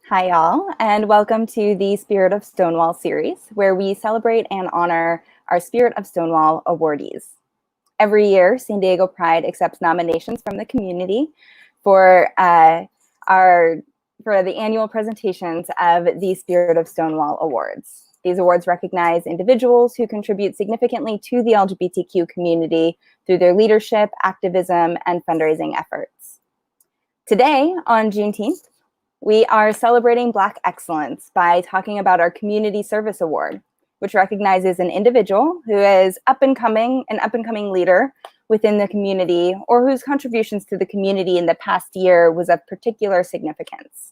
Hi, y'all, and welcome to the Spirit of Stonewall series, where we celebrate and honor our Spirit of Stonewall awardees. Every year, San Diego Pride accepts nominations from the community for the annual presentations of the Spirit of Stonewall Awards. These awards recognize individuals who contribute significantly to the LGBTQ community through their leadership, activism, and fundraising efforts. Today, on Juneteenth, we are celebrating Black excellence by talking about our Community Service Award, which recognizes an individual who is an up-and-coming leader within the community or whose contributions to the community in the past year was of particular significance.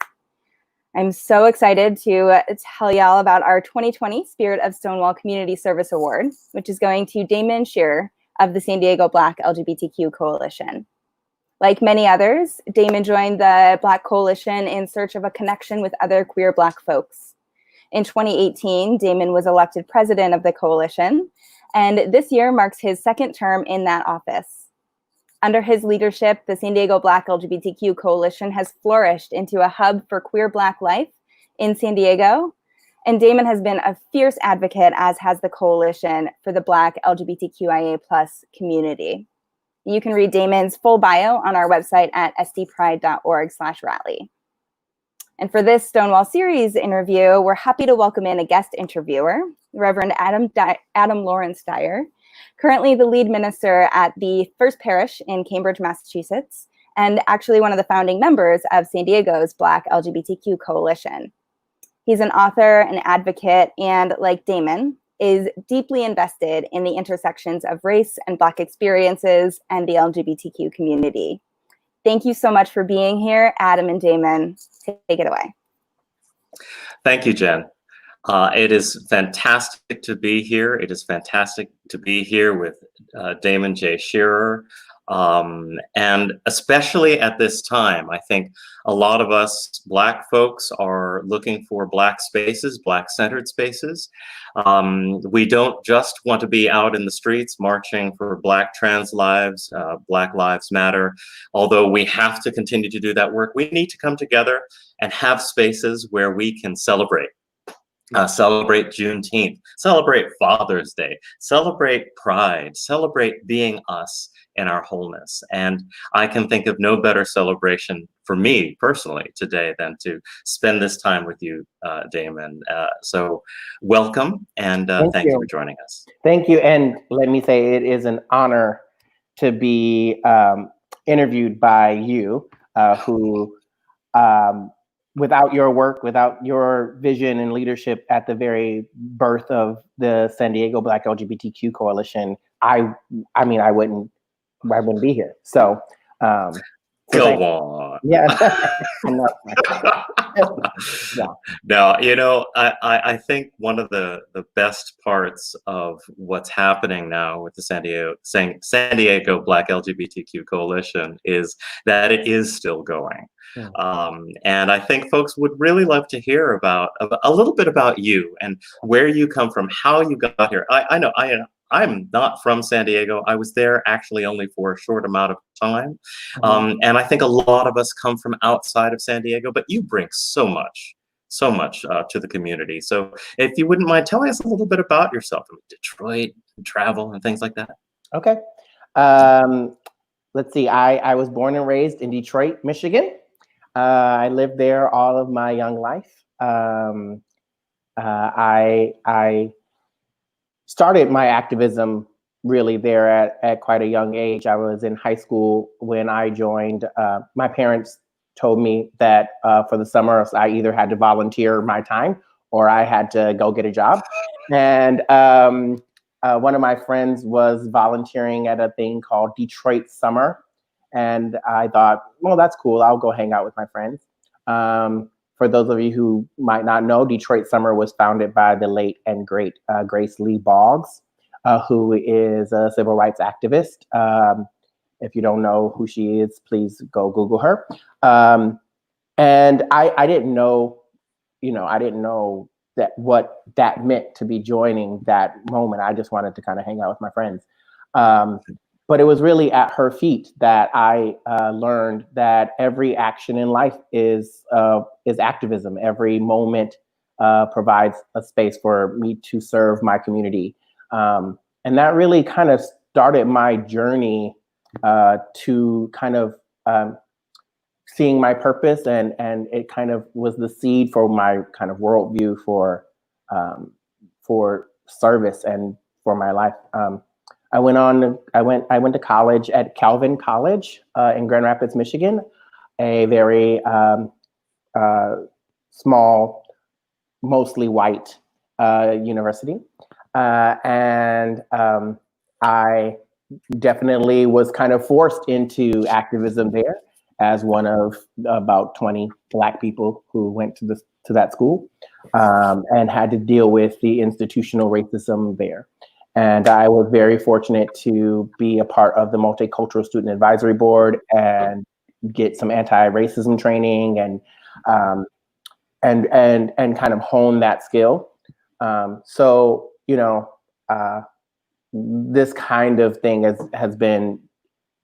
I'm so excited to tell y'all about our 2020 Spirit of Stonewall Community Service Award, which is going to Damon Shearer of the San Diego Black LGBTQ Coalition. Like many others, Damon joined the Black Coalition in search of a connection with other queer Black folks. In 2018, Damon was elected president of the coalition, and this year marks his second term in that office. Under his leadership, the San Diego Black LGBTQ Coalition has flourished into a hub for queer Black life in San Diego, and Damon has been a fierce advocate, as has the coalition, for the Black LGBTQIA+ community. You can read Damon's full bio on our website at sdpride.org/rally. And for this Stonewall Series interview, we're happy to welcome in a guest interviewer, Reverend Adam Lawrence Dyer, currently the lead minister at the First Parish in Cambridge, Massachusetts, and actually one of the founding members of San Diego's Black LGBTQ Coalition. He's an author, an advocate, and like Damon, is deeply invested in the intersections of race and Black experiences and the LGBTQ community. Thank you so much for being here, Adam and Damon. Take it away. Thank you, Jen. It is fantastic to be here. It is fantastic to be here with Damon J. Shearer. And especially at this time, I think a lot of us Black folks are looking for Black spaces, Black-centered spaces. We don't just want to be out in the streets marching for Black trans lives, Black Lives Matter. Although we have to continue to do that work, we need to come together and have spaces where we can celebrate. Celebrate Juneteenth, celebrate Father's Day, celebrate Pride, celebrate being us in our wholeness. And I can think of no better celebration for me personally today than to spend this time with you, Damon. So welcome, and thank you for joining us. Thank you. And let me say, it is an honor to be interviewed by you, who without your work, without your vision and leadership at the very birth of the San Diego Black LGBTQ Coalition, I mean, I wouldn't be here. So, go on. Yeah. Yeah. Now, you know, I think one of the best parts of what's happening now with the San Diego Black LGBTQ Coalition is that it is still going. And I think folks would really love to hear about a little bit about you and where you come from, how you got here. I know I'm not from San Diego. I was there actually only for a short amount of time. And I think a lot of us come from outside of San Diego, but you bring so much to the community. So if you wouldn't mind telling us a little bit about yourself, Detroit, and travel and things like that. Okay. Let's see. I was born and raised in Detroit, Michigan. I lived there all of my young life. I started my activism really there at quite a young age. I was in high school when I joined. My parents told me that for the summer, I either had to volunteer my time or I had to go get a job. And one of my friends was volunteering at a thing called Detroit Summer. And I thought, well, that's cool. I'll go hang out with my friends. For those of you who might not know, Detroit Summer was founded by the late and great Grace Lee Boggs, who is a civil rights activist. If you don't know who she is, please go Google her. And I didn't know, I didn't know that what that meant to be joining that moment. I just wanted to kind of hang out with my friends. But it was really at her feet that I learned that every action in life is is activism. Every moment provides a space for me to serve my community. And that really kind of started my journey to kind of seeing my purpose, and it kind of was the seed for my kind of worldview for service and for my life. I went to college at Calvin College in Grand Rapids, Michigan, a very small, mostly white university. And I definitely was kind of forced into activism there as one of about 20 Black people who went to that school, and had to deal with the institutional racism there. And I was very fortunate to be a part of the Multicultural Student Advisory Board and get some anti-racism training and kind of hone that skill. So, you know, this kind of thing has been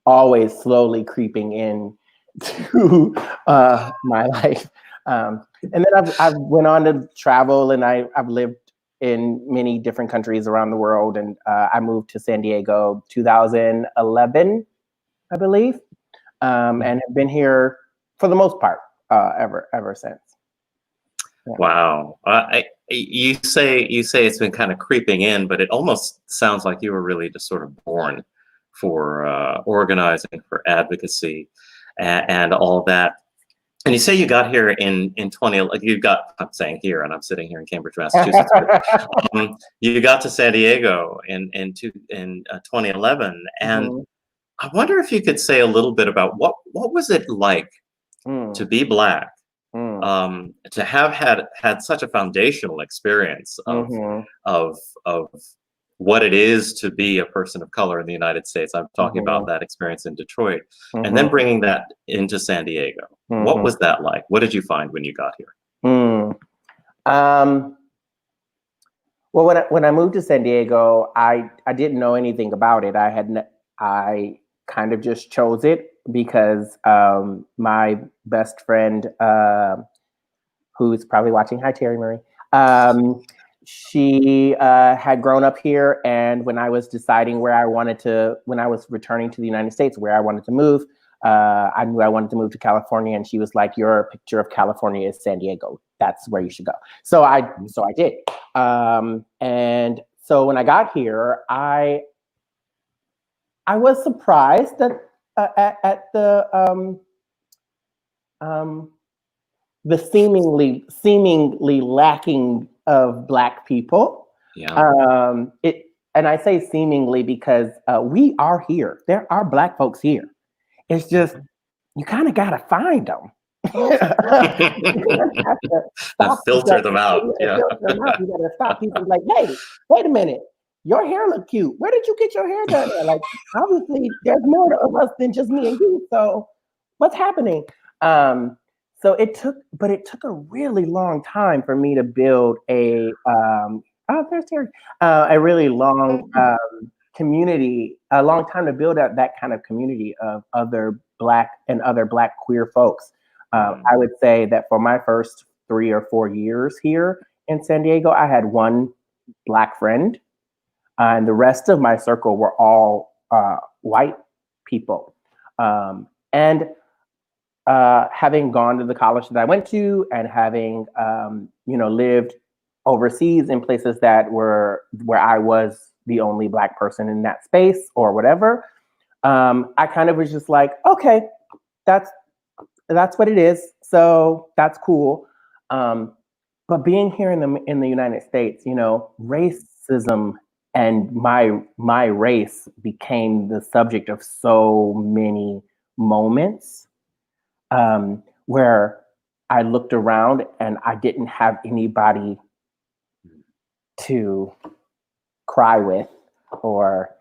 always slowly creeping in to my life. And then I've went on to travel, and I've lived in many different countries around the world. And I moved to San Diego 2011, I believe, and have been here for the most part ever since. Yeah. Wow. You say it's been kind of creeping in, but it almost sounds like you were really just sort of born for organizing, for advocacy, and all that. And you say you got here in 20. I'm saying here, and I'm sitting here in Cambridge, Massachusetts. But, you got to San Diego in 2011, and I wonder if you could say a little bit about what was it like to be Black. To have had such a foundational experience of what it is to be a person of color in the United States. I'm talking about that experience in Detroit, and then bringing that into San Diego. What was that like? What did you find when you got here? Well, when I moved to San Diego, I didn't know anything about it. I kind of just chose it because my best friend, who's probably watching, hi Terry Murray, she had grown up here, and when I was deciding when I was returning to the United States, where I wanted to move, I knew I wanted to move to California, and she was like, "Your picture of California is San Diego. That's where you should go." So I did, and so when I got here, I was surprised that at the seemingly lacking of Black people. Yeah. And I say seemingly because we are here. There are Black folks here. It's just you kind of gotta find them. Filter them out. Yeah. Filter them out. You gotta stop people like, hey, wait a minute. Your hair look cute. Where did you get your hair done? Like, obviously, there's more of us than just me and you. So, what's happening? So it took a really long time for me to build a really long community. A long time to build up that kind of community of other Black queer folks. I would say that for my first 3 or 4 years here in San Diego, I had one Black friend. And the rest of my circle were all white people. And having gone to the college that I went to, and having lived overseas in places that where I was the only Black person in that space or whatever, I kind of was just like, okay, that's what it is. So that's cool. But being here in the United States, racism and my race became the subject of so many moments where I looked around and I didn't have anybody to cry with or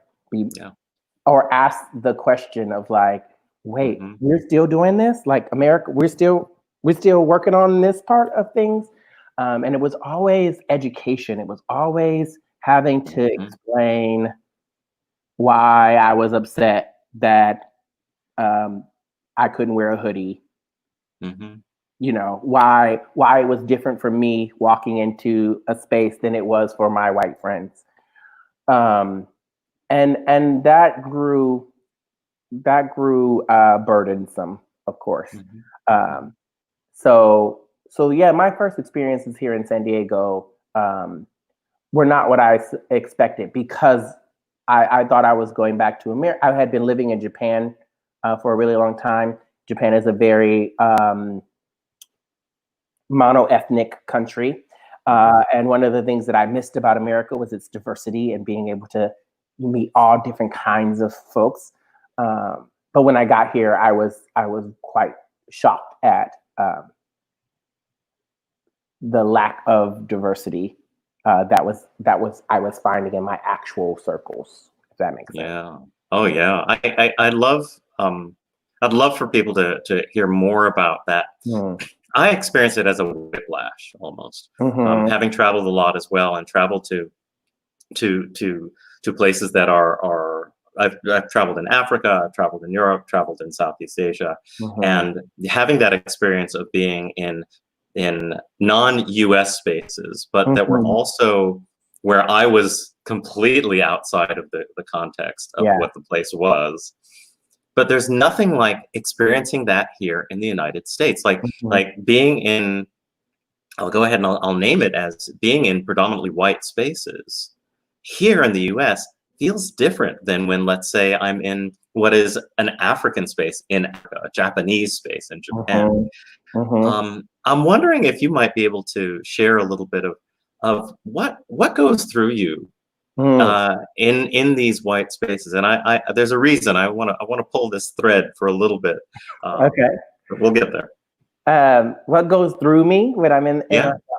ask the question of like, wait, we're still doing this? Like America, we're still working on this part of things. And it was always education. It was always having to explain why I was upset that I couldn't wear a hoodie you know, why it was different for me walking into a space than it was for my white friends. And that grew burdensome, of course. Mm-hmm. So yeah, my first experiences here in San Diego were not what I expected, because I thought I was going back to America. I had been living in Japan for a really long time. Japan is a very mono-ethnic country. And one of the things that I missed about America was its diversity and being able to meet all different kinds of folks. But when I got here, I was quite shocked at the lack of diversity that I was finding in my actual circles, if that makes sense. Yeah. Oh yeah. I love I'd love for people to hear more about that. I experience it as a whiplash almost. Having traveled a lot as well, and traveled to places that are I've traveled in Africa, I've traveled in Europe, traveled in Southeast Asia, and having that experience of being in non-US spaces, but that were also where I was completely outside of the context of what the place was. But there's nothing like experiencing that here in the United States, like being in, I'll go ahead and I'll name it as being in predominantly white spaces here in the US feels different than when, let's say, I'm in what is an African space in Africa, a Japanese space in Japan. I'm wondering if you might be able to share a little bit of what goes through you in these white spaces. And I there's a reason I want to pull this thread for a little bit. Okay, we'll get there. What goes through me when I'm in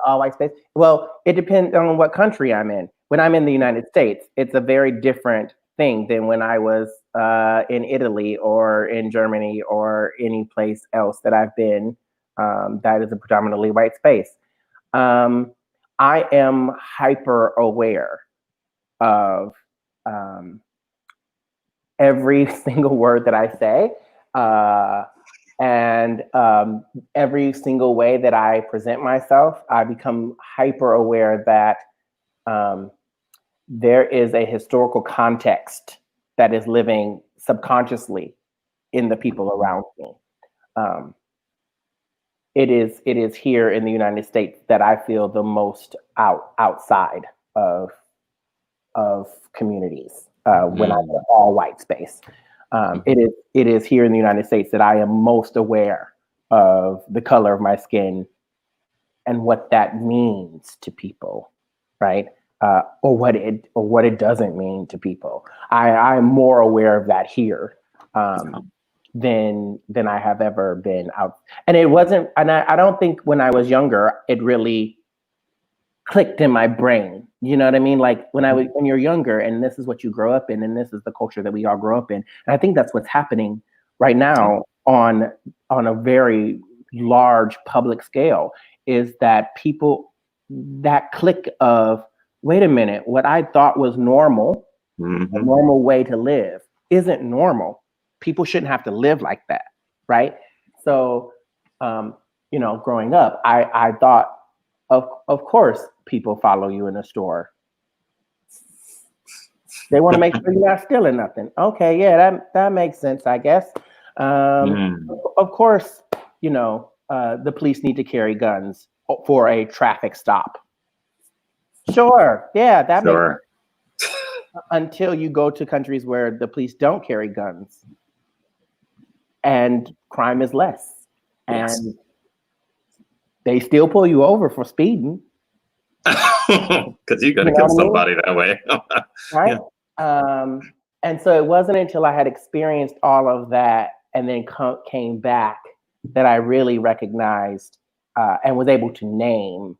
all white space? Well, it depends on what country I'm in. When I'm in the United States, it's a very different thing than when I was in Italy or in Germany or any place else that I've been that is a predominantly white space. I am hyper aware of every single word that I say, and every single way that I present myself. I become hyper aware that there is a historical context that is living subconsciously in the people around me. It is here in the United States that I feel the most outside of communities when I'm in all white space. It is here in the United States that I am most aware of the color of my skin and what that means to people, right? Or what it doesn't mean to people. I'm more aware of that here than I have ever been out. And it wasn't, and I don't think when I was younger it really clicked in my brain. You know what I mean? Like when you're younger and this is what you grow up in, and this is the culture that we all grow up in. And I think that's what's happening right now on a very large public scale, is that people, that click of, wait a minute, what I thought was normal, a normal way to live, isn't normal. People shouldn't have to live like that, right? So, growing up, I thought, of course, people follow you in a store. They want to make sure you're not stealing nothing. Okay, yeah, that makes sense, I guess. Of course, the police need to carry guns for a traffic stop. Sure, yeah, that makes sense. Until you go to countries where the police don't carry guns and crime is less. And they still pull you over for speeding. Because you're going to kill somebody that way. Right? Yeah. And so it wasn't until I had experienced all of that and then came back that I really recognized and was able to name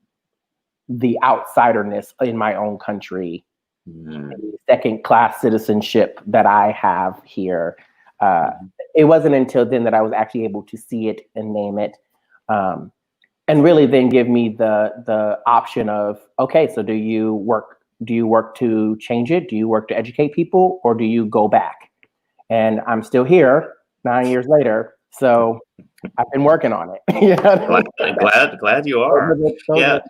the outsiderness in my own country, the second-class citizenship that I have here. It wasn't until then that I was actually able to see it and name it, and really then give me the option of, okay, so do you work to change it? Do you work to educate people, or do you go back? And I'm still here 9 years later, so I've been working on it. You know? Glad you are. Yeah,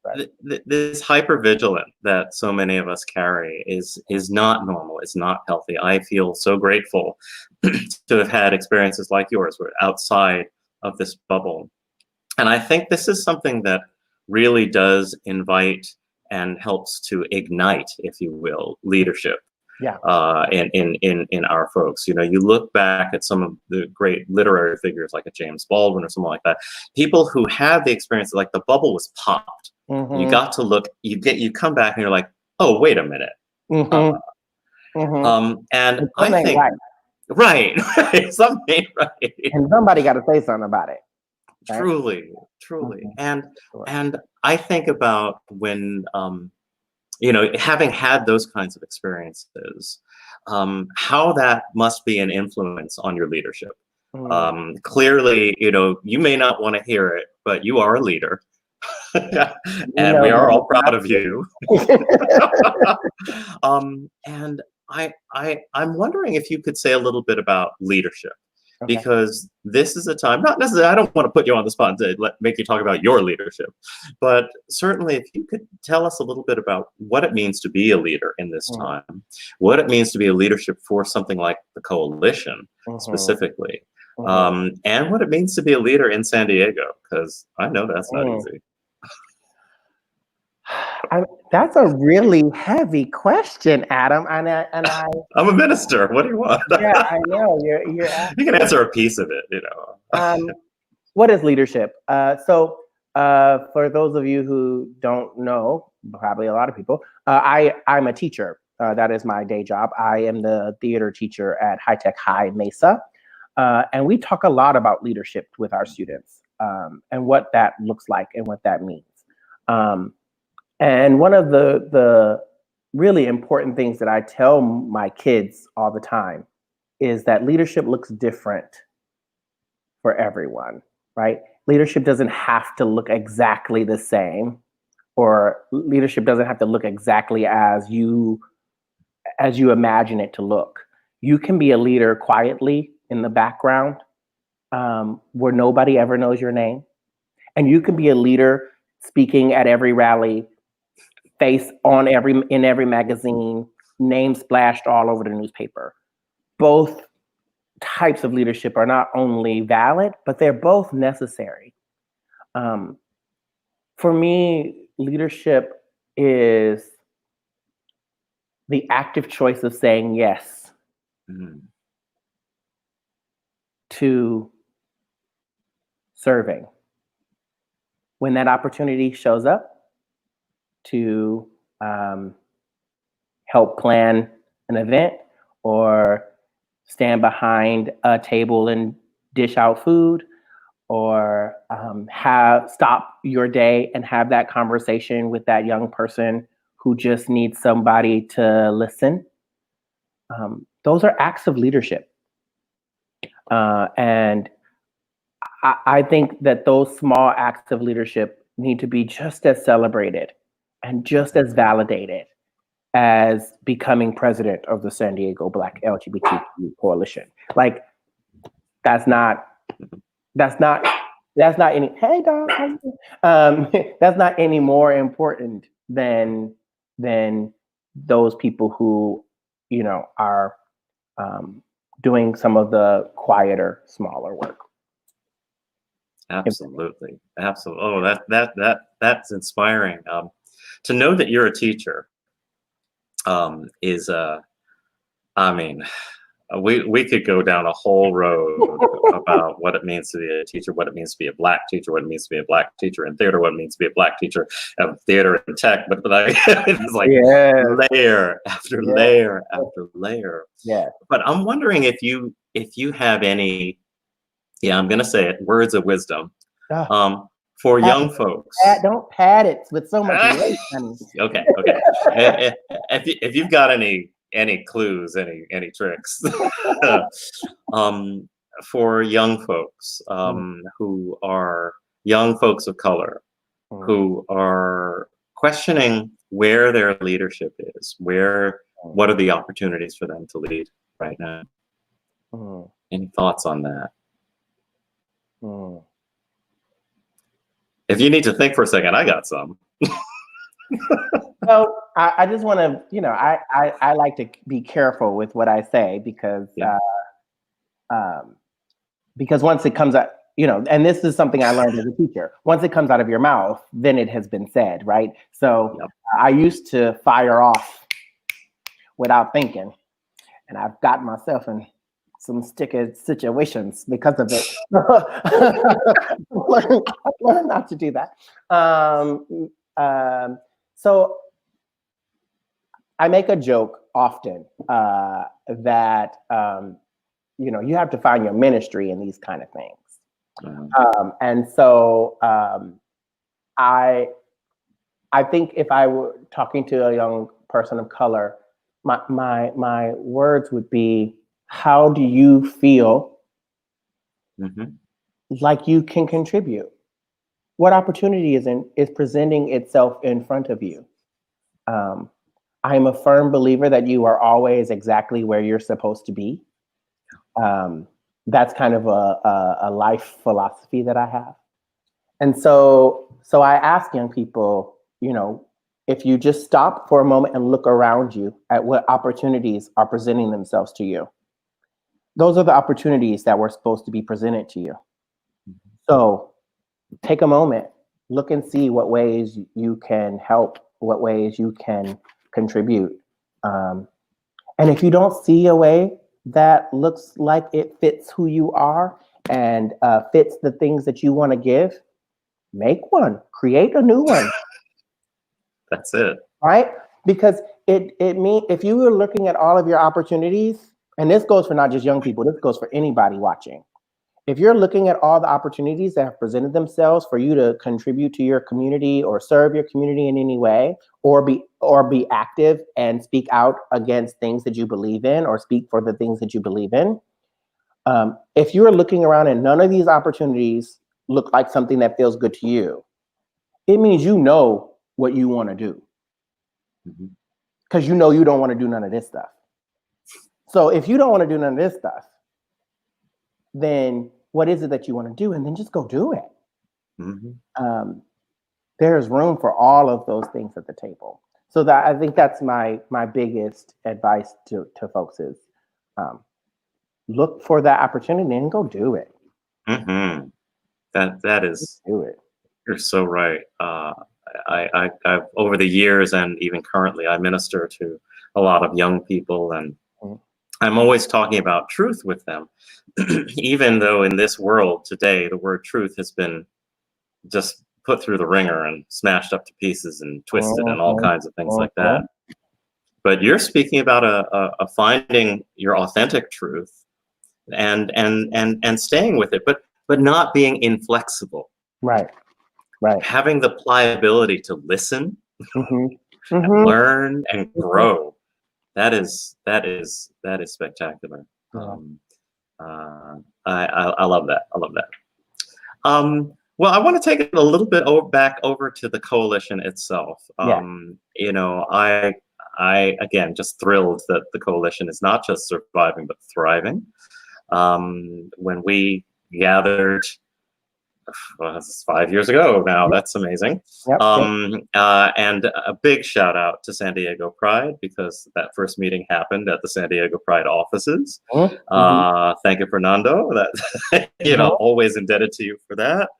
Right. this hypervigilance that so many of us carry is not normal. It's not healthy. I feel so grateful to have had experiences like yours, where outside of this bubble. And I think this is something that really does invite and helps to ignite, if you will, leadership. Yeah. In our folks. You know, you look back at some of the great literary figures like a James Baldwin or someone like that, people who had the experience, like the bubble was popped. And you got to look, you come back and you're like, oh, wait a minute. And I think, right, something ain't right. And somebody got to say something about it. Right? Truly. And I think about when, you know, having had those kinds of experiences, how that must be an influence on your leadership. Clearly, you know, you may not want to hear it, but you are a leader. And we are all proud of you. And I'm wondering if you could say a little bit about leadership. Okay. Because this is a time, not necessarily, I don't want to put you on the spot and make you talk about your leadership, but certainly if you could tell us a little bit about what it means to be a leader in this time, what it means to be a leadership for something like the coalition specifically, and what it means to be a leader in San Diego, because I know that's not easy. That's a really heavy question, Adam. I'm a minister. What do you want? Yeah, I know. You're you can answer a piece of it, you know. What is leadership? So for those of you who don't know, probably a lot of people, I'm a teacher. That is my day job. I am the theater teacher at High Tech High Mesa. And we talk a lot about leadership with our students and what that looks like and what that means. And one of the really important things that I tell my kids all the time is that leadership looks different for everyone, right? Leadership doesn't have to look exactly the same, or leadership doesn't have to look exactly as you imagine it to look. You can be a leader quietly in the background, where nobody ever knows your name. And you can be a leader speaking at every rally, face in every magazine, name splashed all over the newspaper. Both types of leadership are not only valid, but they're both necessary. For me, leadership is the active choice of saying yes to serving. When that opportunity shows up, to help plan an event or stand behind a table and dish out food, or stop your day and have that conversation with that young person who just needs somebody to listen. Those are acts of leadership. And I think that those small acts of leadership need to be just as celebrated and just as validated as becoming president of the San Diego Black LGBTQ Coalition. Like, that's not any, hey dog, that's not any more important than those people who, you know, are doing some of the quieter, smaller work. Absolutely. Oh, that's inspiring. To know that you're a teacher is, I mean, we could go down a whole road about what it means to be a teacher, what it means to be a Black teacher, what it means to be a Black teacher in theater, what it means to be a Black teacher of theater and tech, but like, it's like layer after layer after layer. Yeah. But I'm wondering if you have any, I'm gonna say it, words of wisdom for young folks. Don't pad it with so much weight. Okay. If you've got any clues, any tricks for young folks who are young folks of color, who are questioning where their leadership is, what are the opportunities for them to lead right now? Any thoughts on that? If you need to think for a second, I got some. Well, I just want to, I like to be careful with what I say because once it comes out, and this is something I learned as a teacher. Once it comes out of your mouth, then it has been said, right? So I used to fire off without thinking, and I've gotten myself in some sticky situations because of it. I learned not to do that. So I make a joke often that you have to find your ministry in these kind of things. And so I think if I were talking to a young person of color, my words would be, how do you feel like you can contribute? What opportunity is presenting itself in front of you? I am a firm believer that you are always exactly where you're supposed to be. That's kind of a life philosophy that I have. And so I ask young people, if you just stop for a moment and look around you at what opportunities are presenting themselves to you, those are the opportunities that were supposed to be presented to you. So take a moment, look and see what ways you can help, what ways you can contribute. And if you don't see a way that looks like it fits who you are and fits the things that you want to give, make one, create a new one. That's it. Right? Because it means if you were looking at all of your opportunities, and this goes for not just young people, this goes for anybody watching. If you're looking at all the opportunities that have presented themselves for you to contribute to your community or serve your community in any way, or be active and speak out against things that you believe in, or speak for the things that you believe in, if you're looking around and none of these opportunities look like something that feels good to you, it means you know what you want to do. Because you don't want to do none of this stuff. So if you don't want to do none of this stuff, then what is it that you want to do? And then just go do it. There's room for all of those things at the table. So that I think that's my biggest advice to folks is look for that opportunity and go do it. That is, do it. You're so right. I've over the years and even currently, I minister to a lot of young people, and I'm always talking about truth with them, even though in this world today, the word truth has been just put through the ringer and smashed up to pieces and twisted and all kinds of things like that. But you're speaking about a finding your authentic truth and staying with it, but not being inflexible. Right. Having the pliability to listen, and learn and grow. That is spectacular. I love that. Well, I want to take it a little bit back over to the coalition itself. I again just thrilled that the coalition is not just surviving but thriving. When we gathered, well, this is 5 years ago now. That's amazing. And a big shout out to San Diego Pride, because that first meeting happened at the San Diego Pride offices. Thank you, Fernando. That always indebted to you for that.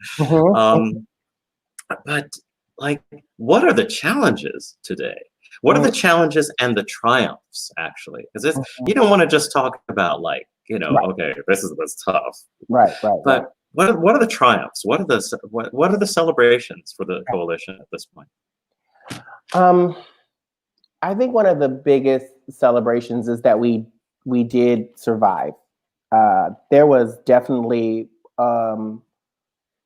But like, what are the challenges today? What are the challenges and the triumphs, actually? Because you don't want to just talk about okay, this is what's tough. But what are the triumphs? What are the celebrations for the coalition at this point? I think one of the biggest celebrations is that we did survive. There was definitely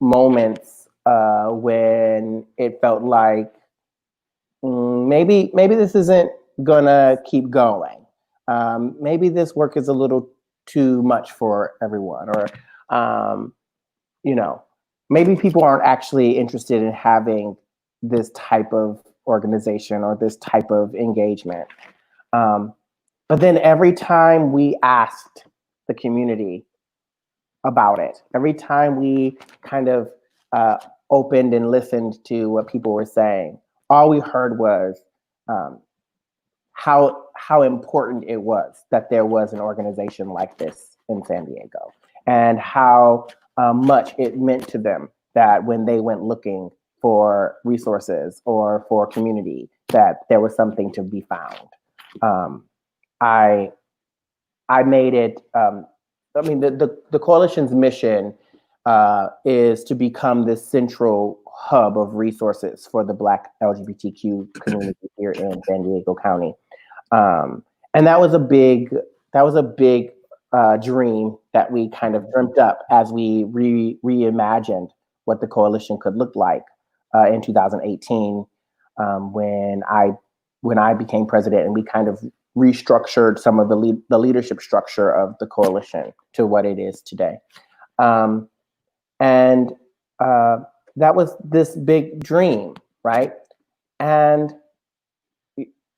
moments when it felt like maybe this isn't gonna keep going. Maybe this work is a little too much for everyone, or maybe people aren't actually interested in having this type of organization or this type of engagement. But then every time we asked the community about it, every time we kind of opened and listened to what people were saying, all we heard was how important it was that there was an organization like this in San Diego, and how much it meant to them that when they went looking for resources or for community, that there was something to be found. I made it. I mean, the coalition's mission is to become this central hub of resources for the Black LGBTQ community here in San Diego County, and that was a big dream that we kind of dreamt up as we reimagined what the coalition could look like in 2018 when I became president, and we kind of restructured some of the leadership structure of the coalition to what it is today. And that was this big dream, right? And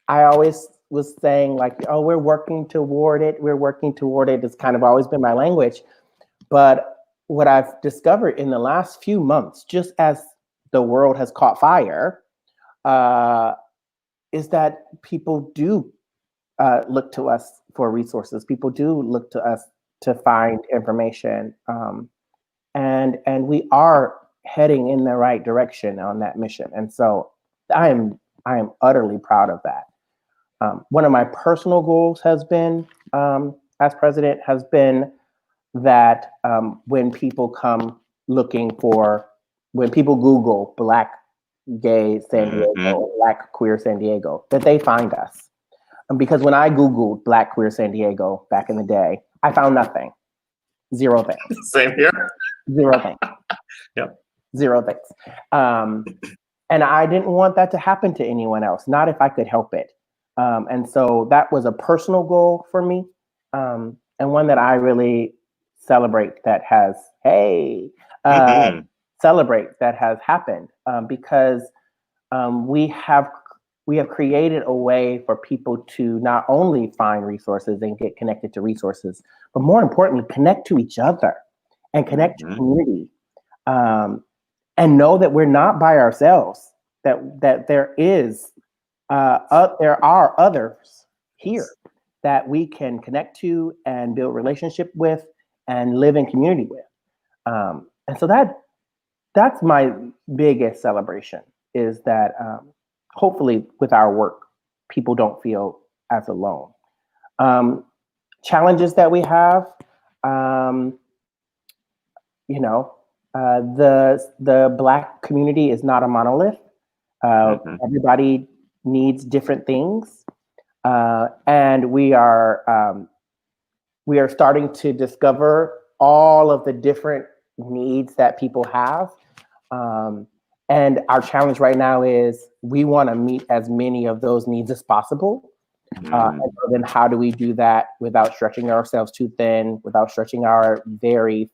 I always was saying like, oh, we're working toward it. We're working toward it. It's kind of always been my language. But what I've discovered in the last few months, just as the world has caught fire, is that people do look to us for resources. People do look to us to find information. And we are heading in the right direction on that mission. And so I am utterly proud of that. One of my personal goals has been, as president, has been that when people come looking for, when people Google Black gay San Diego, Black queer San Diego, that they find us. Because when I Googled Black queer San Diego back in the day, I found nothing. Zero things. Same here. Zero things. Yep. Zero things. And I didn't want that to happen to anyone else, not if I could help it. And so that was a personal goal for me, and one that I really celebrate that has, celebrate that has happened, because we have created a way for people to not only find resources and get connected to resources, but more importantly, connect to each other and connect to community, and know that we're not by ourselves, that there are others here that we can connect to and build relationship with and live in community with. And so that's my biggest celebration, is that hopefully with our work, people don't feel as alone. Challenges that we have, the Black community is not a monolith. Everybody needs different things, and we are starting to discover all of the different needs that people have. And our challenge right now is we want to meet as many of those needs as possible. And so then how do we do that without stretching ourselves too thin, without stretching our very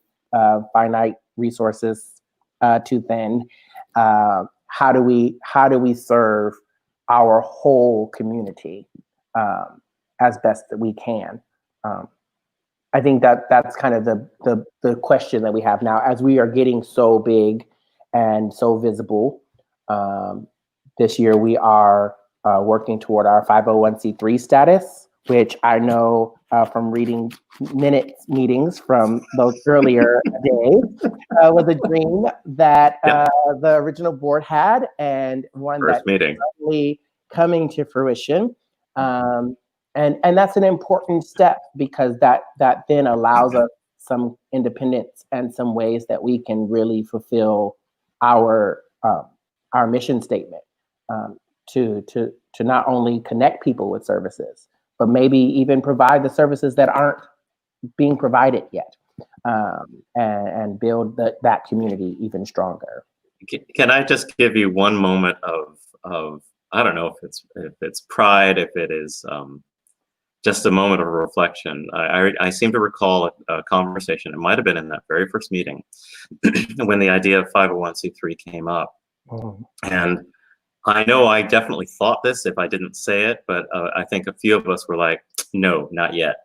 finite resources too thin? How do we serve our whole community as best that we can? I think that's kind of the question that we have now, as we are getting so big and so visible. This year we are working toward our 501c3 status, which I know from reading minutes meetings from those earlier days was a dream that the original board had, and one First meeting. Really coming to fruition. And that's an important step, because that then allows us some independence and some ways that we can really fulfill our mission statement, to not only connect people with services, but maybe even provide the services that aren't being provided yet, and build that community even stronger. Can I just give you one moment of I don't know if it's pride, if it is just a moment of reflection. I seem to recall a conversation, it might have been in that very first meeting, when the idea of 501c3 came up. And I know I definitely thought this if I didn't say it, but I think a few of us were like, no, not yet.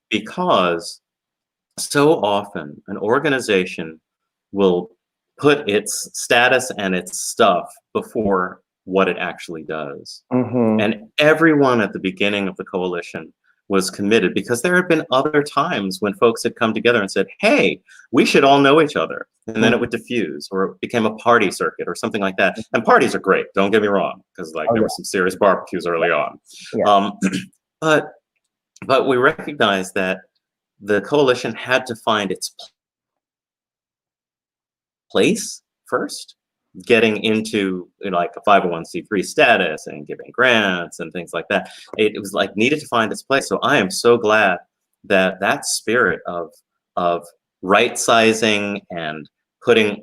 Because so often an organization will put its status and its stuff before what it actually does. And everyone at the beginning of the coalition was committed, because there had been other times when folks had come together and said, hey, we should all know each other. And then it would diffuse, or it became a party circuit or something like that. And parties are great, don't get me wrong, because like there were some serious barbecues early on. But we recognized that the coalition had to find its place first, getting into, you know, like a 501c3 status and giving grants and things like that. It was like needed to find its place. So I am so glad that that spirit of right sizing and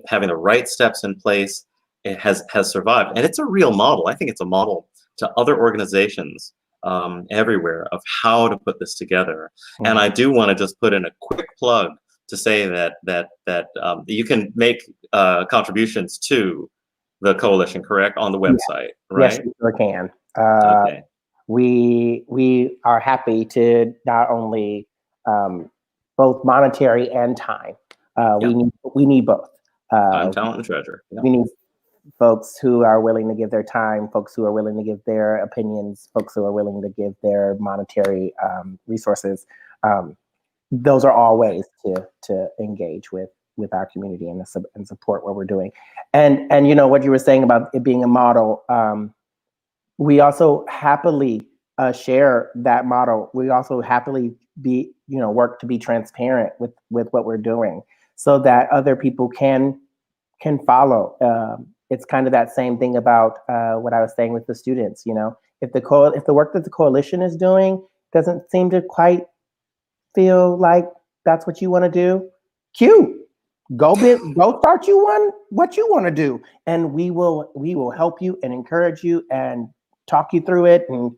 having the right steps in place, it has survived. And it's a real model. I think it's a model to other organizations everywhere of how to put this together. And I do want to just put in a quick plug to say that you can make contributions to the coalition, correct, on the website, right? Yes, we sure can. Okay. We are happy to not only both monetary and time. We need both. Time, talent, and treasure. Yeah. We need folks who are willing to give their time, folks who are willing to give their opinions, folks who are willing to give their monetary resources. Those are all ways to engage with our community and support what we're doing. And you know what you were saying about it being a model, we also happily share that model. We also happily work to be transparent with what we're doing, so that other people can follow. It's kind of that same thing about what I was saying with the students. You know, if the work that the coalition is doing doesn't seem to quite feel like that's what you want to do, cute. Go start what you want to do, and we will help you and encourage you and talk you through it and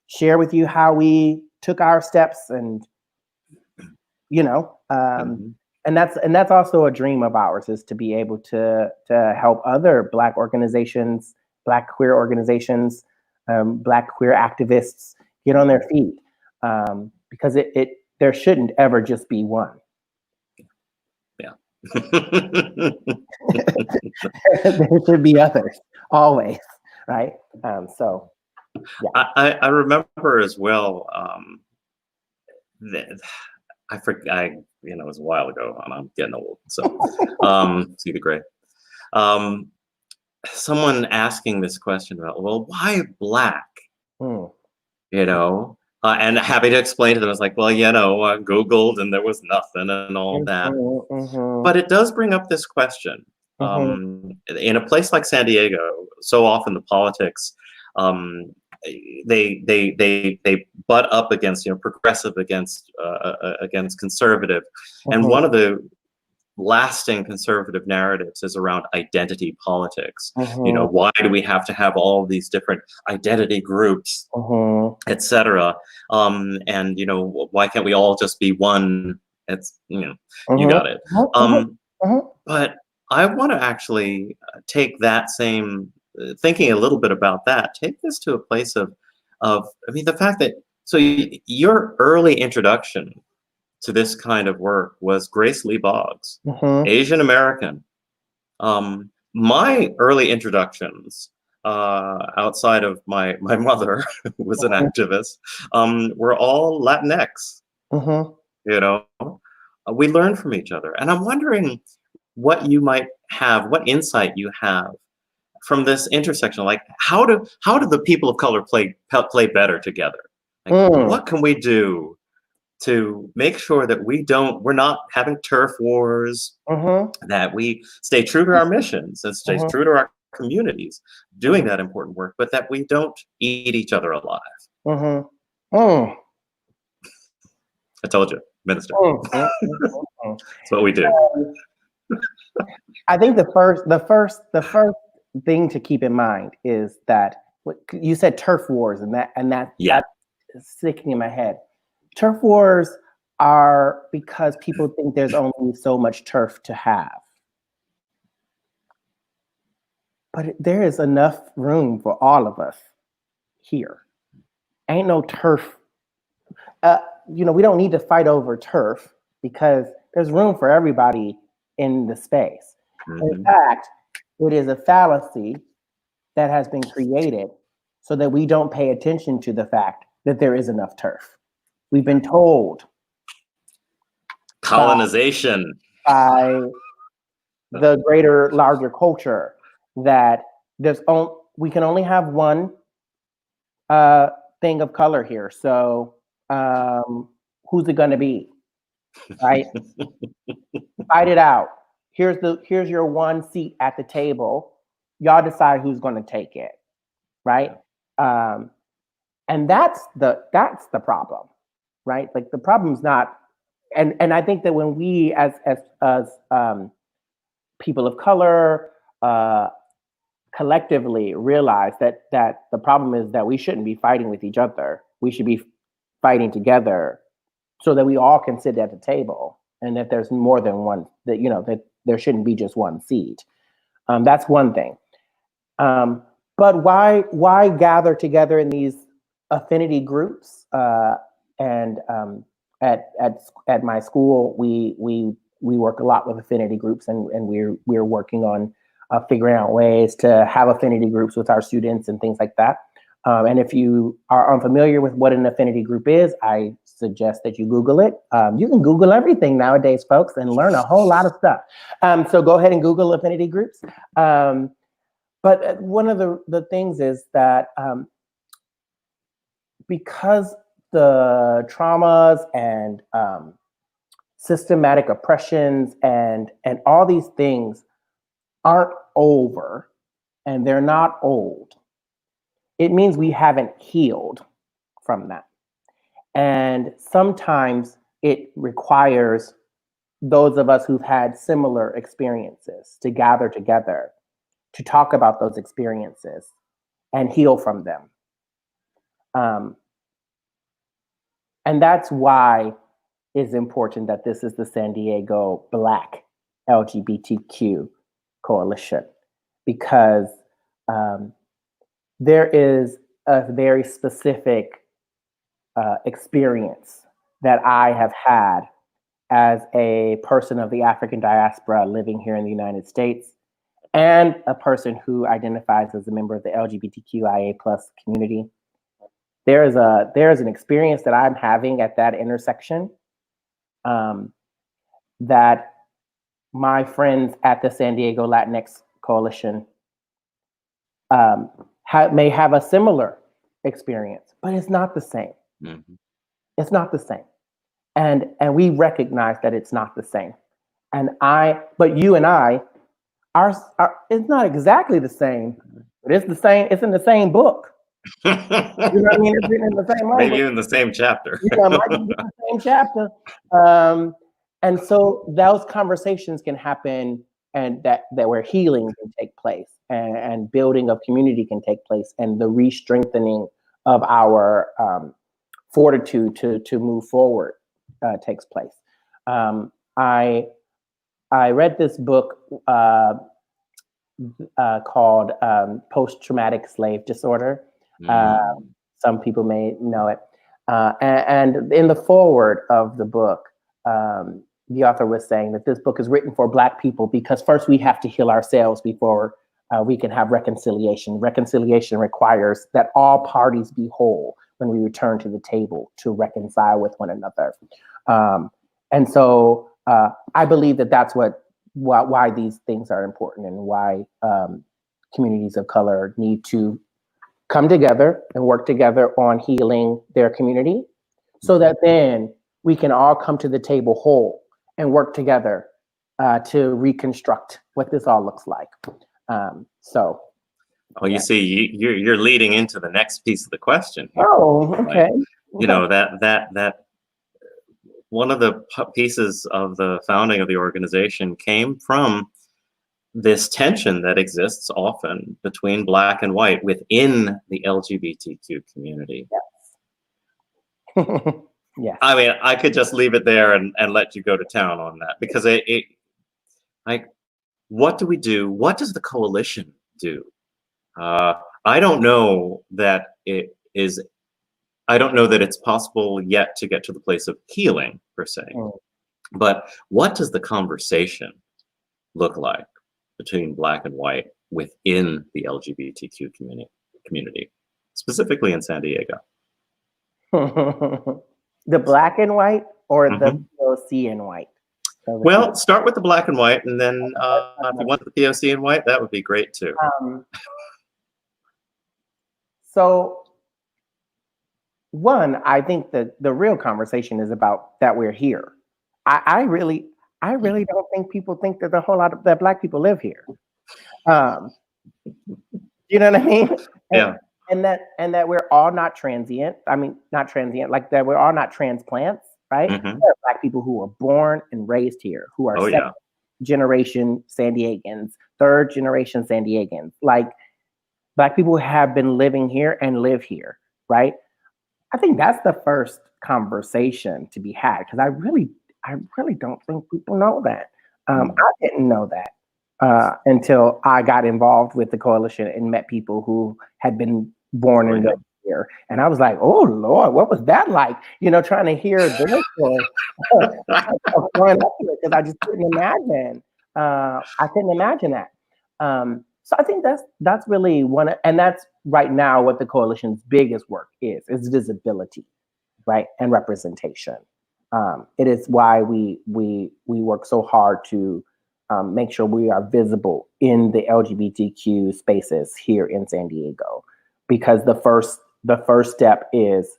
share with you how we took our steps, and and that's also a dream of ours, is to be able to help other Black organizations, Black queer organizations, Black queer activists get on their feet, because there shouldn't ever just be one. Yeah. There should be others, always, right? So, yeah. I remember as well. I forget. It was a while ago, and I'm getting old. So, see the gray. Someone asking this question about, well, why Black? And happy to explain to them. It's like, well, I Googled and there was nothing and all that. But it does bring up this question. In a place like San Diego, so often the politics, they butt up against, progressive against conservative. And one of the lasting conservative narratives is around identity politics. Why do we have to have all these different identity groups, etc.? And why can't we all just be one? It's you got it. But I want to actually take that same thinking a little bit about that. Take this to a place of the fact that your early introduction to this kind of work was Grace Lee Boggs, Asian American. My early introductions, outside of my mother, who was an activist, were all Latinx. We learned from each other, and I'm wondering what you might have, what insight you have from this intersection. Like, how do the people of color play better together? Like, what can we do to make sure that we're not having turf wars, that we stay true to our missions and stay true to our communities, doing that important work, but that we don't eat each other alive. I told you, minister. That's what we do. I think the first thing to keep in mind is that you said turf wars, and that's sticking in my head. Turf wars are because people think there's only so much turf to have. But there is enough room for all of us here. Ain't no turf. We don't need to fight over turf, because there's room for everybody in the space. In fact, it is a fallacy that has been created so that we don't pay attention to the fact that there is enough turf. We've been told colonization by the larger culture that we can only have one thing of color here. So who's it going to be? Right? Fight it out. Here's your one seat at the table. Y'all decide who's going to take it. Right? And that's the problem. Right? Like the problem's not, and I think that when we as people of color collectively realize that the problem is that we shouldn't be fighting with each other. We should be fighting together so that we all can sit at the table, and that there's more than one, that there shouldn't be just one seat. That's one thing. But why gather together in these affinity groups? And at my school, we work a lot with affinity groups, and we're working on figuring out ways to have affinity groups with our students and things like that. And if you are unfamiliar with what an affinity group is, I suggest that you Google it. You can Google everything nowadays, folks, and learn a whole lot of stuff. So go ahead and Google affinity groups. But one of the things is that because the traumas and systematic oppressions and all these things aren't over, and they're not old, it means we haven't healed from that. And sometimes it requires those of us who've had similar experiences to gather together to talk about those experiences and heal from them. And that's why it's important that this is the San Diego Black LGBTQ Coalition, because there is a very specific experience that I have had as a person of the African diaspora living here in the United States, and a person who identifies as a member of the LGBTQIA+ community. There is an experience that I'm having at that intersection that my friends at the San Diego Latinx Coalition may have a similar experience, but it's not the same. Mm-hmm. It's not the same. And we recognize that it's not the same. But you and I, it's not exactly the same, but it's the same. It's in the same book. You know what I mean? It's written in the same language. Maybe even the same chapter. Yeah, might be the same chapter. And so those conversations can happen, and that where healing can take place, and building of community can take place, and the re-strengthening of our fortitude to move forward takes place. I read this book called Post-Traumatic Slave Disorder. Some people may know it. And in the foreword of the book, the author was saying that this book is written for Black people because first we have to heal ourselves before we can have reconciliation. Reconciliation requires that all parties be whole when we return to the table to reconcile with one another. And so I believe that that's why these things are important, and why communities of color need to come together and work together on healing their community, so that then we can all come to the table whole and work together to reconstruct what this all looks like. You see, you're leading into the next piece of the question here. Oh, okay. Like, you know, that one of the pieces of the founding of the organization came from this tension that exists often between Black and white within the LGBTQ community. Yes. Yeah. I mean, I could just leave it there and let you go to town on that, because what do we do? What does the coalition do? I don't know that I don't know that it's possible yet to get to the place of healing per se. But what does the conversation look like? between Black and white within the LGBTQ community, specifically in San Diego. The Black and white or the POC and white? Well, start with the Black and white, and then if you want the POC and white, that would be great too. So, one, I think that the real conversation is about that we're here. I really don't think people think that that Black people live here. You know what I mean? Yeah. And that we're all not transient. I mean, not transient, like that we're all not transplants, right? There are Black people who were born and raised here, who are second generation San Diegans, third generation San Diegans. Like, Black people have been living here and live here, right? I think that's the first conversation to be had, because I really don't think people know that. I didn't know that until I got involved with the coalition and met people who had been born and lived here. And I was like, oh Lord, what was that like? You know, trying to hear their story of growing up here, because I just couldn't imagine. I couldn't imagine that. So I think that's really and that's right now what the coalition's biggest work is visibility, right, and representation. It is why we work so hard to make sure we are visible in the LGBTQ spaces here in San Diego, because the first step is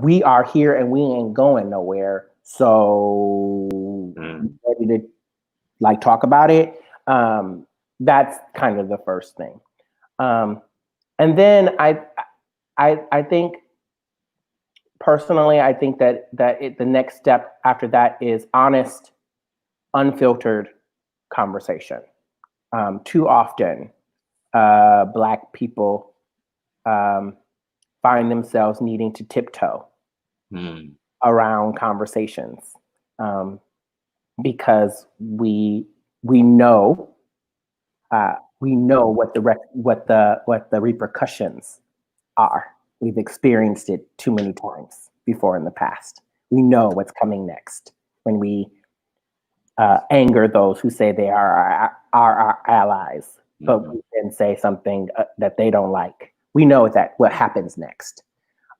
we are here and we ain't going nowhere. So ready to like talk about it. That's kind of the first thing. And then I think personally, I think that the next step after that is honest, unfiltered conversation. Too often, Black people find themselves needing to tiptoe around conversations because we know what the repercussions are. We've experienced it too many times before in the past. We know what's coming next when we anger those who say they are our allies, but we then say something that they don't like. We know what happens next.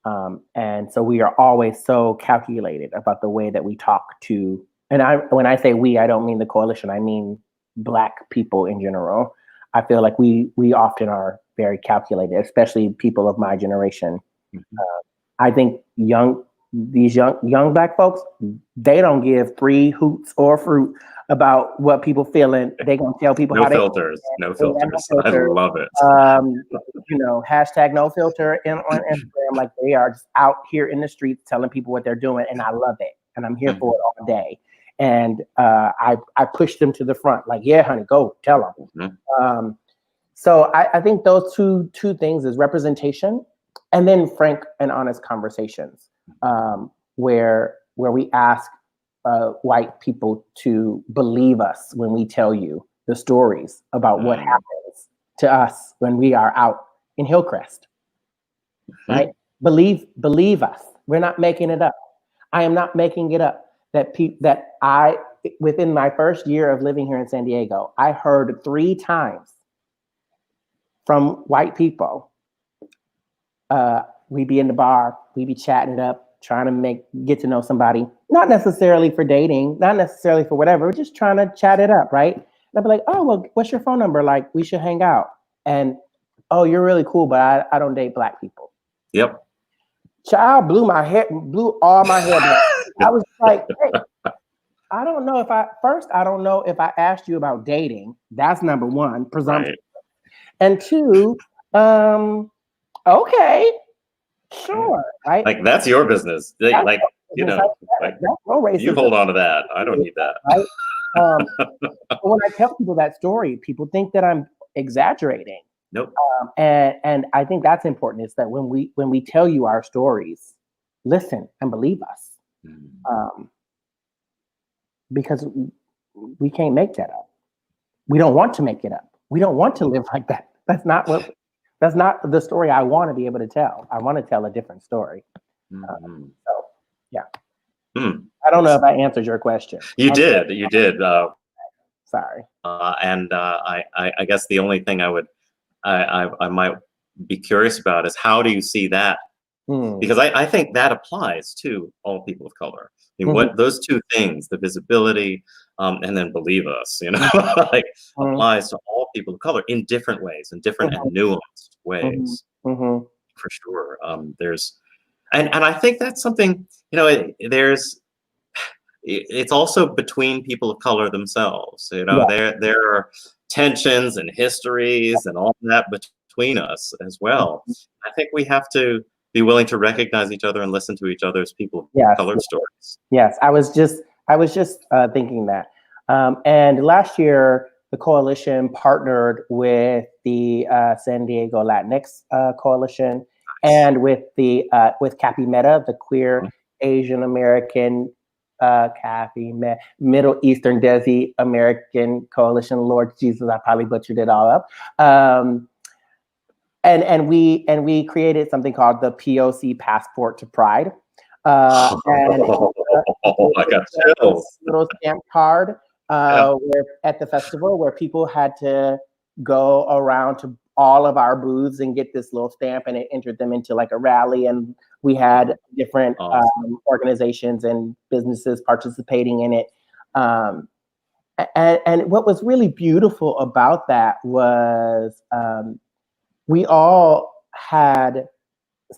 And so we are always so calculated about the way that we talk to, and when I say we, I don't mean the coalition, I mean Black people in general. I feel like we often are very calculated, especially people of my generation. I think these young Black folks, they don't give 3 hoots or fruit about what people feeling. They gonna tell people no filters. I love it. You know, hashtag no filter on Instagram. Like, they are just out here in the streets telling people what they're doing, and I love it, and I'm here for it all day. And I push them to the front, like, yeah, honey, go tell them. So I think those two things is representation, and then frank and honest conversations, where we ask white people to believe us when we tell you the stories about what happens to us when we are out in Hillcrest, right? Believe us. We're not making it up. I am not making it up. Within my first year of living here in San Diego, I heard 3 times from white people. We be in the bar, we be chatting it up, trying to get to know somebody, not necessarily for dating, not necessarily for whatever, we're just trying to chat it up, right? And I'd be like, oh, well, what's your phone number? Like, we should hang out. And, oh, you're really cool, but I don't date Black people. Yep. Child blew all my hair back. I was like, hey, I don't know if I asked you about dating. That's number 1, presumption. Right. And 2, okay, sure, right? Like, that's your business. You hold on to that. I don't need that. Right? When I tell people that story, people think that I'm exaggerating. Nope. And I think that's important, is that when we tell you our stories, listen and believe us. Because we can't make that up. We don't want to make it up. We don't want to live like that. That's not the story I want to be able to tell. I want to tell a different story. So, yeah. I don't know if I answered your question. You did. Sorry. And I guess the only thing I might be curious about is how do you see that? Because I think that applies to all people of color. I mean, what those two things, the visibility, and then believe us, like applies to all people of color in different ways, in different and nuanced ways, for sure. There's, and I think that's something, it's also between people of color themselves. There are tensions and histories and all that between us as well. I think we have to be willing to recognize each other and listen to each other's people of color stories. Yes, I was just thinking that. And last year, the coalition partnered with the San Diego Latinx Coalition and with with Capi Meta, the Queer Asian American Middle Eastern Desi American Coalition. Lord Jesus, I probably butchered it all up. And we created something called the POC Passport to Pride. I got chills. Little stamp card where, at the festival, where people had to go around to all of our booths and get this little stamp, and it entered them into like a rally. And we had different organizations and businesses participating in it. And what was really beautiful about that was we all had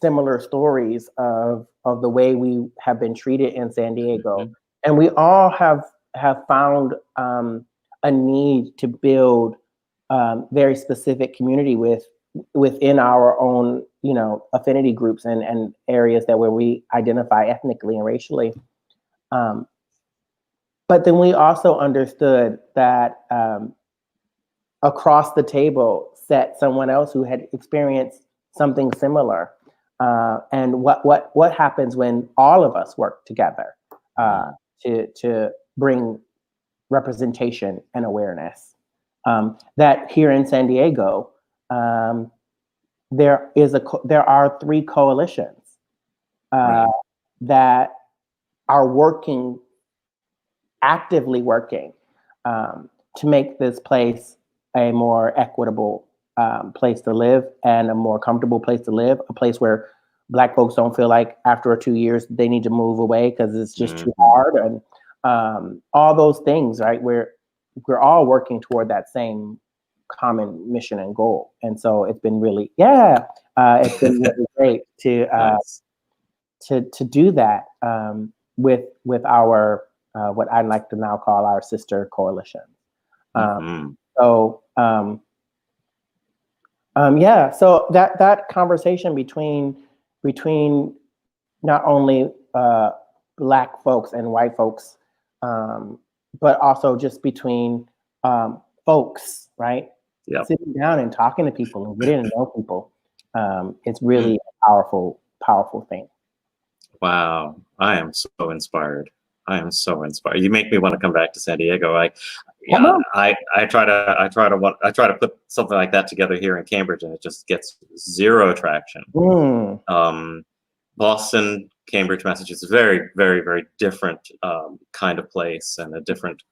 similar stories of the way we have been treated in San Diego. And we all have found a need to build very specific community within our own, affinity groups and areas where we identify ethnically and racially. But then we also understood that across the table sat someone else who had experienced something similar. And what happens when all of us work together to bring representation and awareness? That here in San Diego, there are 3 coalitions that are actively working to make this place a more equitable place to live and a more comfortable place to live, a place where Black folks don't feel like after 2 years they need to move away because it's just too hard, and all those things, right? We're all working toward that same common mission and goal. And so it's been really, it's been really great to do that with our what I like to now call our sister coalition. So that conversation between not only Black folks and white folks, but also just between folks, right? Yep. Sitting down and talking to people and getting to know people. It's really a powerful thing. Wow, I am so inspired. You make me want to come back to San Diego. I try to put something like that together here in Cambridge, and it just gets zero traction. Boston, Cambridge, Massachusetts, very, very, very different kind of place, and a different,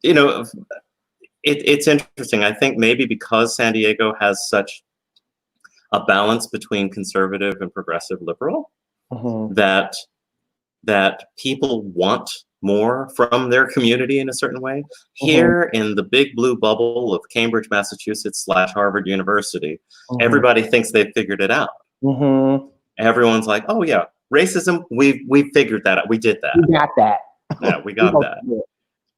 it's interesting. I think maybe because San Diego has such a balance between conservative and progressive liberal, that people want more from their community in a certain way. Here in the big blue bubble of Cambridge, Massachusetts / Harvard University, everybody thinks they've figured it out. Everyone's like, oh yeah, racism, we figured that out. We did that. We got that. Yeah, we got that.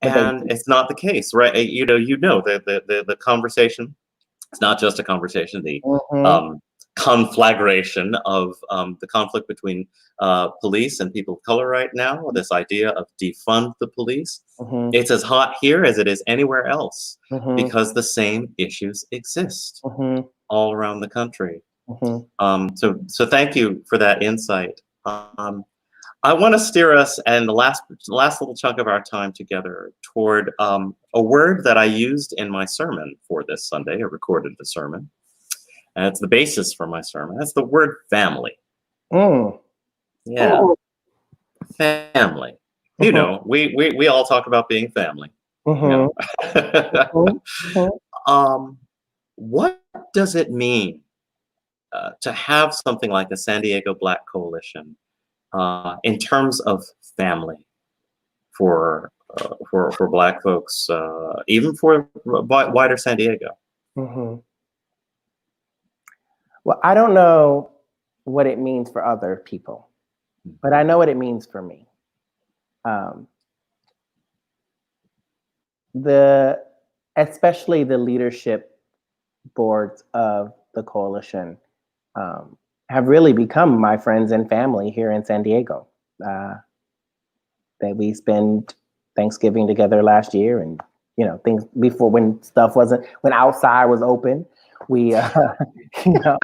And it's not the case, right? The conversation, it's not just a conversation, the conflagration of the conflict between police and people of color right now, this idea of defund the police. It's as hot here as it is anywhere else because the same issues exist all around the country. So thank you for that insight. I want to steer us and the last little chunk of our time together toward a word that I used in my sermon for this Sunday. I recorded the sermon, and it's the basis for my sermon. That's the word family. Yeah, family. We all talk about being family. Mhm. Mhm. Mhm. What does it mean to have something like the San Diego Black Coalition in terms of family for Black folks, even for wider San Diego? Mhm. Well, I don't know what it means for other people, but I know what it means for me. Um, especially the leadership boards of the coalition um, have really become my friends and family here in San Diego. That we spend Thanksgiving together last year, and things before when outside was open, we you know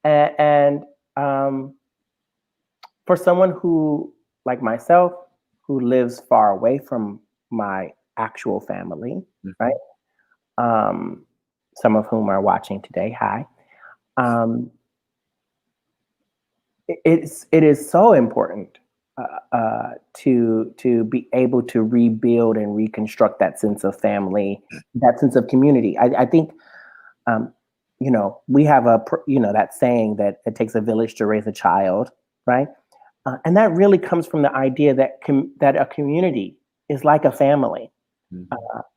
and for someone who, like myself, who lives far away from my actual family, right? Some of whom are watching today. Hi. It is so important to be able to rebuild and reconstruct that sense of family, that sense of community. I think we have that saying that it takes a village to raise a child, right? And that really comes from the idea that that a community is like a family,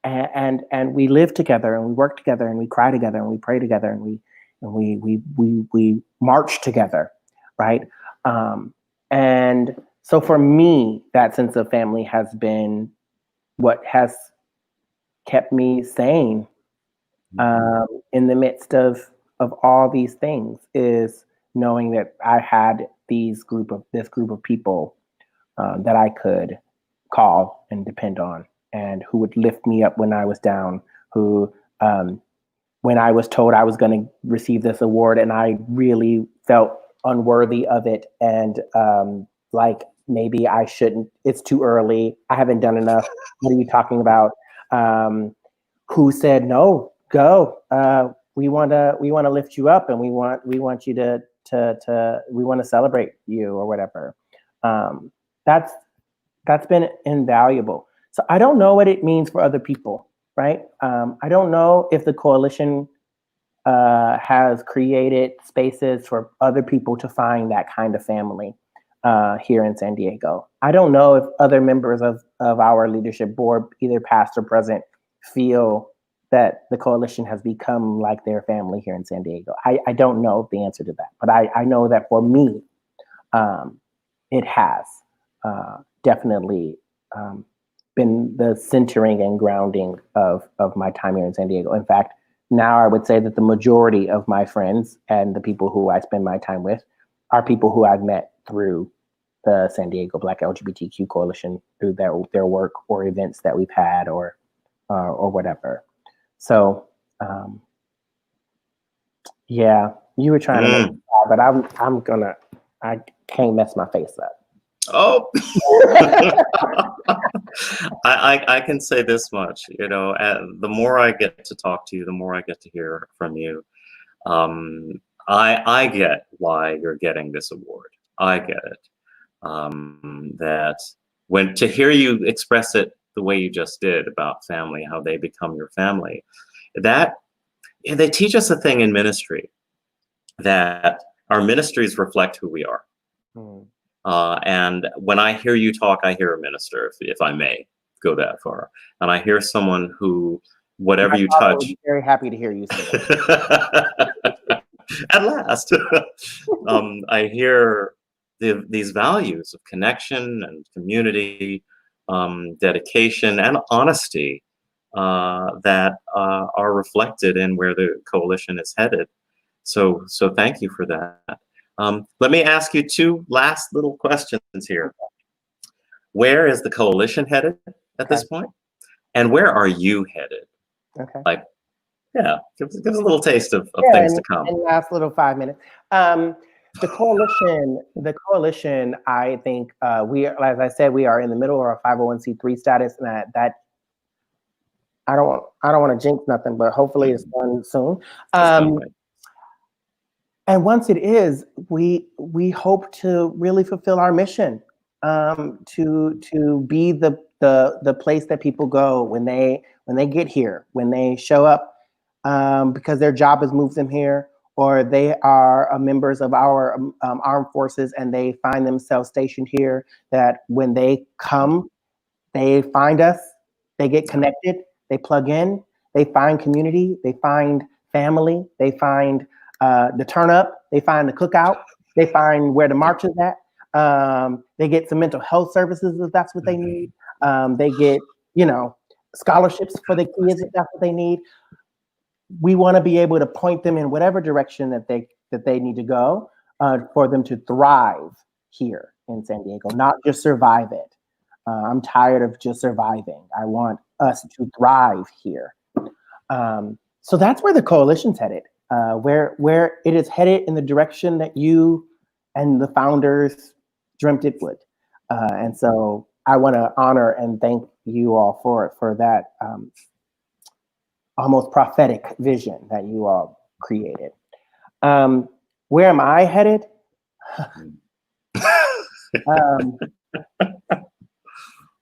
and we live together, and we work together, and we cry together, and we pray together, and we march together, right? And so for me, that sense of family has been what has kept me sane in the midst of all these things, is knowing that I had this group of people that I could call and depend on, and who would lift me up when I was down, who when I was told I was going to receive this award and I really felt unworthy of it, and like maybe I shouldn't, it's too early, I haven't done enough, what are you talking about? Who said, no, go, we want to lift you up, and we want you to we want to celebrate you, or whatever. That's been invaluable. So I don't know what it means for other people, right? I don't know if the coalition has created spaces for other people to find that kind of family here in San Diego. I don't know if other members of our leadership board, either past or present, feel that the coalition has become like their family here in San Diego. I don't know the answer to that, but I know that for me, it has definitely been the centering and grounding of my time here in San Diego. In fact, now I would say that the majority of my friends and the people who I spend my time with are people who I've met through the San Diego Black LGBTQ Coalition, through their work or events that we've had, or whatever. So, yeah, you were trying to make it, but I can't mess my face up. Oh, I can say this much, the more I get to talk to you, the more I get to hear from you. I get why you're getting this award. I get it. That to hear you express it the way you just did about family, how they become your family, that they teach us a thing in ministry, that our ministries reflect who we are. And when I hear you talk, I hear a minister, if I may go that far. And I hear someone who, whatever you touch. I would be very happy to hear you say that. At last. I hear these values of connection and community, dedication and honesty that are reflected in where the coalition is headed. So thank you for that. Let me ask you two last little questions here. Where is the coalition headed at this point? And where are you headed? Okay. Like, yeah, give us a little taste of things to come. In the last little 5 minutes. The coalition, I think we are, as I said, we are in the middle of our 501c3 status, and that I don't want to jinx nothing, but hopefully it's done soon. And once it is, we hope to really fulfill our mission to be the place that people go when they get here, when they show up, because their job has moved them here, or they are members of our armed forces and they find themselves stationed here. That when they come, they find us, they get connected, they plug in, they find community, they find family, they find the turn up, they find the cookout, they find where the march is at. They get some mental health services if that's what they need. They get, scholarships for the kids if that's what they need. We want to be able to point them in whatever direction that they need to go for them to thrive here in San Diego, not just survive it. I'm tired of just surviving. I want us to thrive here. So that's where the coalition's headed, where it is headed in the direction that you and the founders dreamt it would. And so I want to honor and thank you all for that almost prophetic vision that you all created. Where am I headed?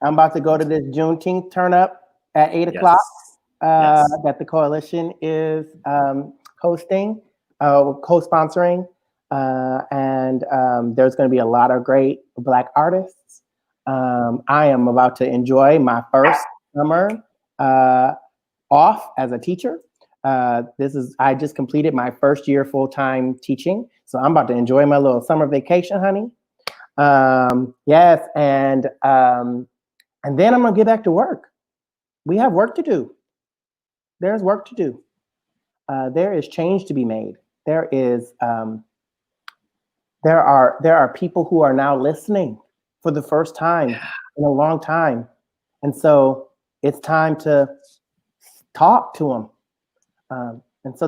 I'm about to go to this Juneteenth turn up at 8 o'clock that the coalition is hosting, co-sponsoring. And there's going to be a lot of great Black artists. I am about to enjoy my first summer off as a teacher. I just completed my first year full-time teaching. So I'm about to enjoy my little summer vacation, honey. Yes, and then I'm gonna get back to work. We have work to do. There's work to do. There is change to be made. There are people who are now listening for the first time in a long time. And so it's time to talk to them. And so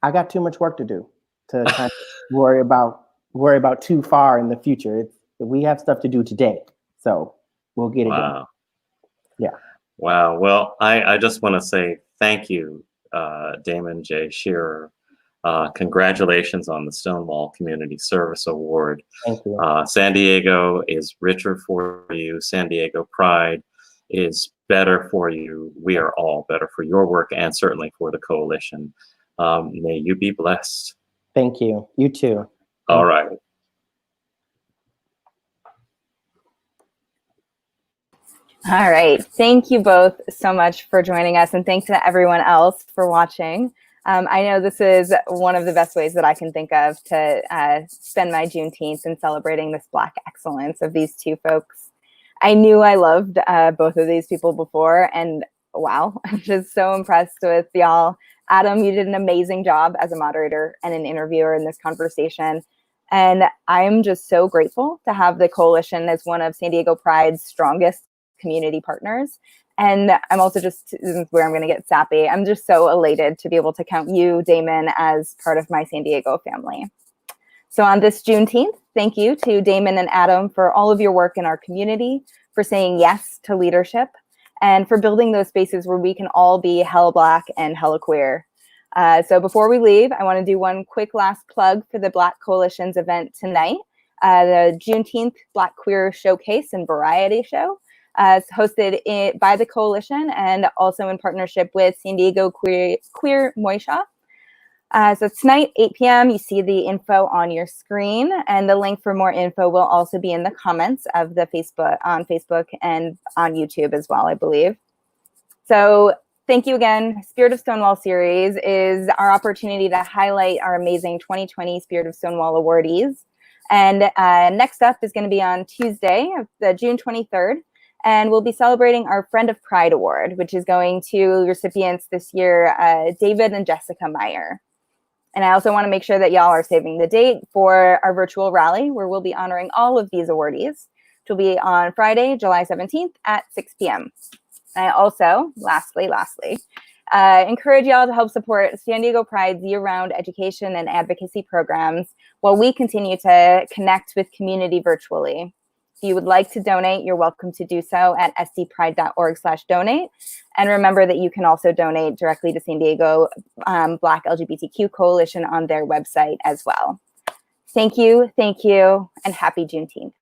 I got too much work to do to kind of worry about too far in the future. We have stuff to do today. So we'll get it done. Yeah. Wow. Well, I just want to say thank you, Damon J. Shearer. Congratulations on the Stonewall Community Service Award. Thank you. San Diego is richer for you. San Diego Pride is better for you. We are all better for your work and certainly for the coalition. May you be blessed. Thank you. You too. All right. All right. Thank you both so much for joining us, and thanks to everyone else for watching. I know this is one of the best ways that I can think of to spend my Juneteenth in celebrating this Black excellence of these two folks. I knew I loved both of these people before, and wow, I'm just so impressed with y'all. Adam, you did an amazing job as a moderator and an interviewer in this conversation. And I'm just so grateful to have the coalition as one of San Diego Pride's strongest community partners. And I'm also just, this is where I'm going to get sappy, I'm just so elated to be able to count you, Damon, as part of my San Diego family. So on this Juneteenth, thank you to Damon and Adam for all of your work in our community, for saying yes to leadership, and for building those spaces where we can all be hella Black and hella queer. So before we leave, I want to do one quick last plug for the Black Coalition's event tonight, the Juneteenth Black Queer Showcase and Variety Show. It's hosted by the coalition and also in partnership with San Diego Queer Moisha. So tonight, 8 p.m., you see the info on your screen, and the link for more info will also be in the comments of the Facebook and on YouTube as well, I believe. So thank you again. Spirit of Stonewall series is our opportunity to highlight our amazing 2020 Spirit of Stonewall awardees. And next up is going to be on Tuesday, June 23rd. And we'll be celebrating our Friend of Pride Award, which is going to recipients this year, David and Jessica Meyer. And I also want to make sure that y'all are saving the date for our virtual rally, where we'll be honoring all of these awardees, which will be on Friday, July 17th at 6 p.m. And I also, lastly, encourage y'all to help support San Diego Pride's year-round education and advocacy programs while we continue to connect with community virtually. If you would like to donate, you're welcome to do so at sdpride.org/donate. And remember that you can also donate directly to San Diego Black LGBTQ Coalition on their website as well. Thank you, and happy Juneteenth.